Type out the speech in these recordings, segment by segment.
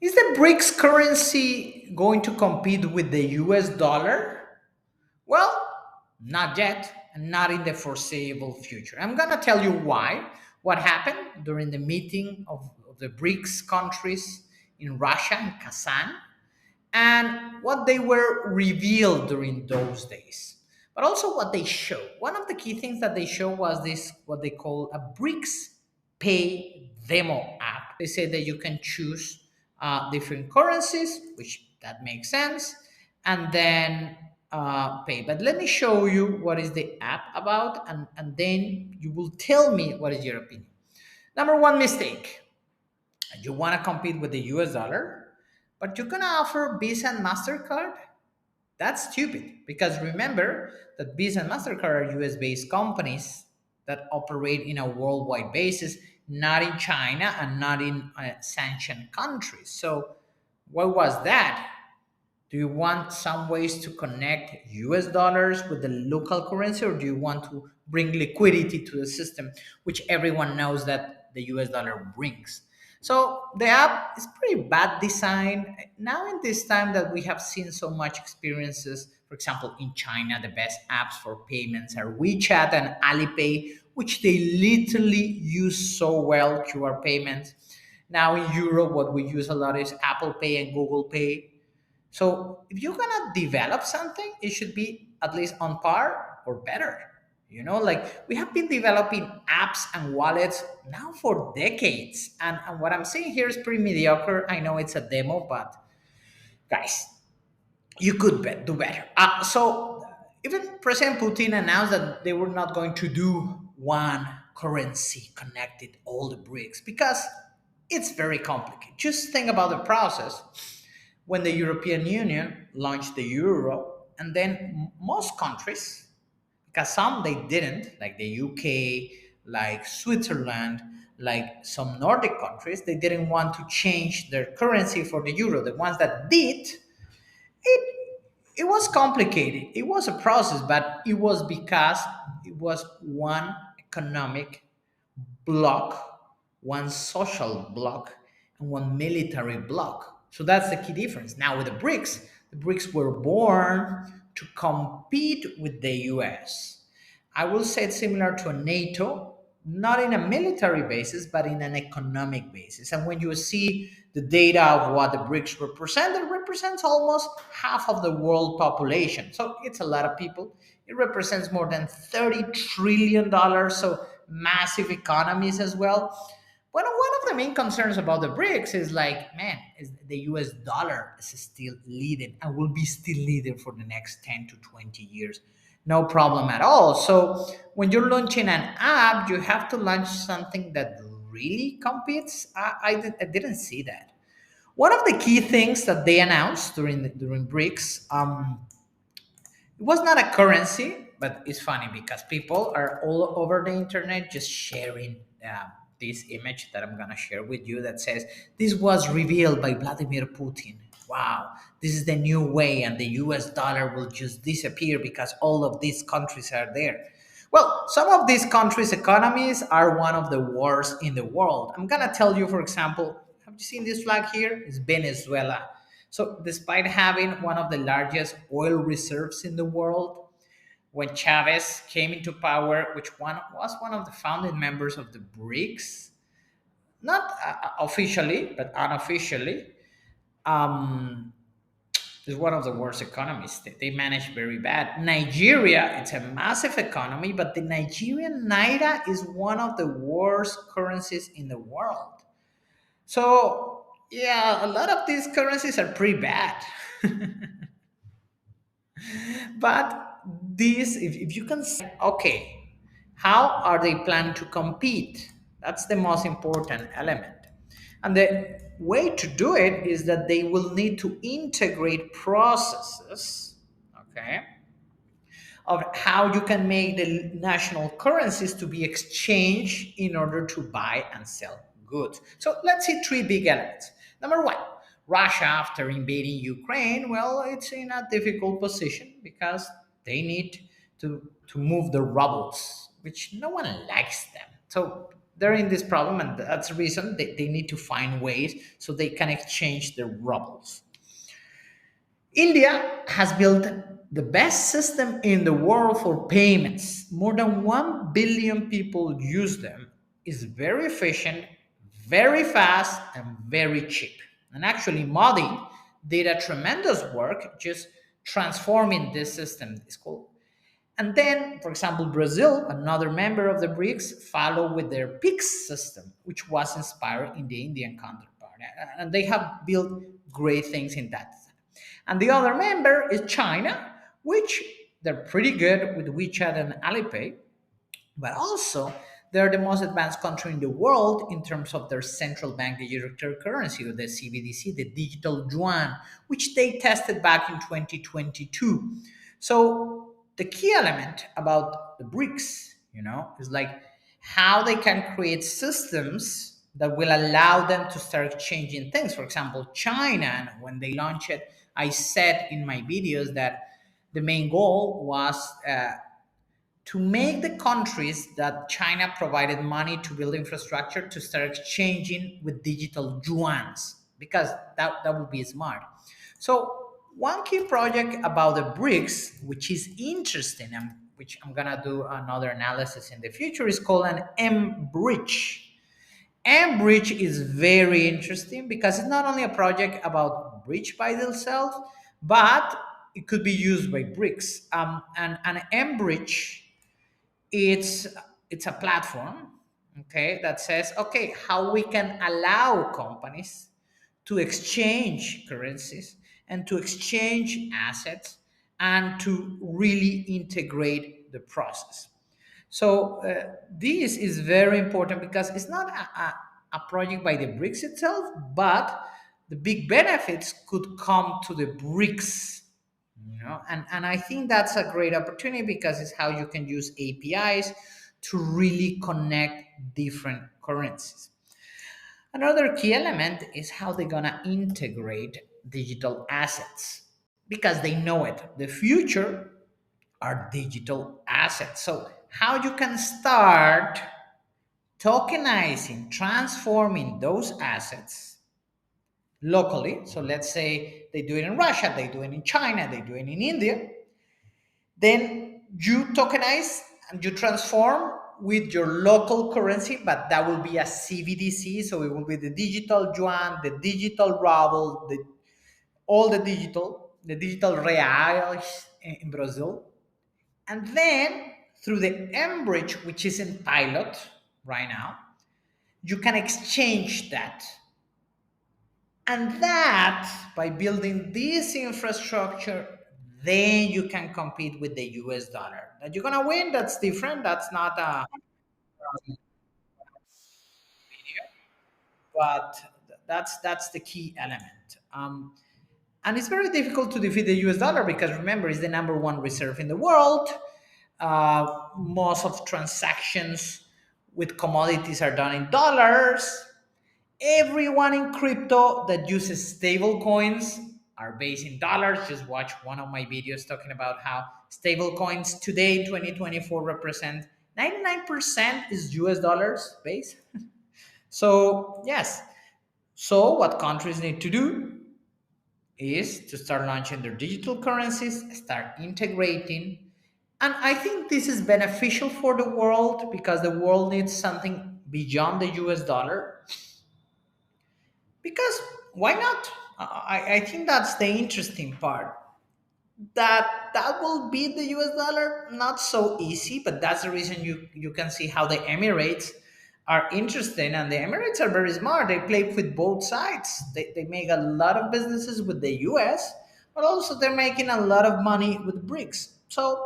Is the BRICS currency going to compete with the US dollar? Well, not yet, and not in the foreseeable future. I'm going to tell you why. What happened during the meeting of the BRICS countries in Russia and Kazan, and what they were revealed during those days, but also what they show. One of the key things that they show was this, what they call a BRICS Pay demo app. They say that you can choose different currencies, which that makes sense, and then pay. But let me show you what is the app about, and then you will tell me what is your opinion. Number one mistake: you want to compete with the US dollar, but you're going to offer Visa and MasterCard? That's stupid because remember that Visa and MasterCard are US based companies that operate in a worldwide basis, not in China and not in sanctioned countries. So, what was that? Do you want some ways to connect US dollars with the local currency, or do you want to bring liquidity to the system, which everyone knows that the US dollar brings? So the app is pretty bad design. Now, in this time that we have seen so much experiences, for example, in China, the best apps for payments are WeChat and Alipay, which they literally use so well, QR payments. Now in Europe, what we use a lot is Apple Pay and Google Pay. So if you're gonna develop something, it should be at least on par or better. Like we have been developing apps and wallets now for decades. And what I'm saying here is pretty mediocre. I know it's a demo, but guys, you could do better. So even President Putin announced that they were not going to do one currency connected all the BRICS because it's very complicated. Just think about the process when the European Union launched the euro, and then most countries, because some they didn't, like the UK, like Switzerland, like some Nordic countries, they didn't want to change their currency for the euro. The ones that did, it was complicated. It was a process, but it was because it was one economic bloc, one social bloc, and one military bloc. So that's the key difference. Now with the BRICS were born to compete with the US. I will say it's similar to a NATO, not in a military basis, but in an economic basis. And when you see the data of what the BRICS represent, it represents almost half of the world population. So it's a lot of people. It represents more than $30 trillion. So massive economies as well. One of the main concerns about the BRICS is like, man, is the US dollar is still leading and will be still leading for the next 10 to 20 years. No problem at all. So when you're launching an app, you have to launch something that really competes. I didn't see that. One of the key things that they announced during BRICS, it was not a currency, but it's funny because people are all over the internet just sharing this image that I'm gonna share with you that says this was revealed by Vladimir Putin. Wow, this is the new way, and the US dollar will just disappear because all of these countries are there. Well, some of these countries' economies are one of the worst in the world. I'm gonna tell you, for example, have you seen this flag here? It's Venezuela. So, despite having one of the largest oil reserves in the world, when Chavez came into power, which one was one of the founding members of the BRICS, not officially but unofficially, um, is one of the worst economies. They manage very bad. Nigeria, it's a massive economy, but the Nigerian naira is one of the worst currencies in the world. So, yeah, a lot of these currencies are pretty bad. But these, if you can say, okay, how are they planning to compete? That's the most important element. And the way to do it is that they will need to integrate processes, okay, of how you can make the national currencies to be exchanged in order to buy and sell goods. So let's see three big elements. Number one, Russia, after invading Ukraine, well, it's in a difficult position because they need to move the rubles, which no one likes them. So they're in this problem, and that's the reason they need to find ways so they can exchange their rubles. India has built the best system in the world for payments. More than 1 billion people use them. It's very efficient, very fast, and very cheap. And actually, Modi did a tremendous work just transforming this system. It's called. And then, for example, Brazil, another member of the BRICS, followed with their PIX system, which was inspired in the Indian counterpart. And they have built great things in that. And the other member is China, which they're pretty good with WeChat and Alipay, but also they're the most advanced country in the world in terms of their central bank digital currency, or the CBDC, the digital yuan, which they tested back in 2022. So the key element about the BRICS, is like how they can create systems that will allow them to start changing things. For example, China, when they launched it, I said in my videos that the main goal was to make the countries that China provided money to build infrastructure to start exchanging with digital yuans, because that would be smart. So one key project about the BRICS, which is interesting and which I'm gonna do another analysis in the future, is called an M bridge. M bridge is very interesting because it's not only a project about bridge by themselves, but it could be used by BRICS. And an M bridge, it's it's a platform, okay, that says, okay, how we can allow companies to exchange currencies and to exchange assets and to really integrate the process. So this is very important because it's not a project by the BRICS itself, but the big benefits could come to the BRICS, and I think that's a great opportunity because it's how you can use APIs to really connect different currencies. Another key element is how they're gonna integrate digital assets because they know it. The future are digital assets. So how you can start tokenizing, transforming those assets locally. So let's say they do it in Russia, they do it in China, they do it in India. Then you tokenize and you transform with your local currency, but that will be a CBDC. So it will be the digital yuan, the digital ruble, the digital reais in Brazil. And then through the Mbridge, which is in pilot right now, you can exchange that. And that, by building this infrastructure, then you can compete with the US dollar. That you're gonna win, that's different. That's not a video, but that's the key element. And it's very difficult to defeat the US dollar because remember, it's the number one reserve in the world. Most of transactions with commodities are done in dollars. Everyone in crypto that uses stable coins are based in dollars. Just watch one of my videos talking about how stable coins today in 2024 represent 99% is US dollars based. So yes, so what countries need to do is to start launching their digital currencies, start integrating. And I think this is beneficial for the world because the world needs something beyond the US dollar. Because why not? I think that's the interesting part. That will beat the US dollar, not so easy, but that's the reason you can see how the Emirates are interesting, and the Emirates are very smart. They play with both sides. They make a lot of businesses with the US, but also they're making a lot of money with BRICS. So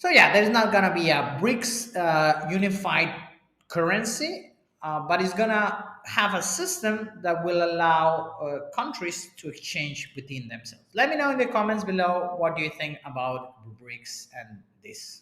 yeah, there's not gonna be a BRICS unified currency, but it's gonna have a system that will allow countries to exchange within themselves. Let me know in the comments below what do you think about BRICS and this.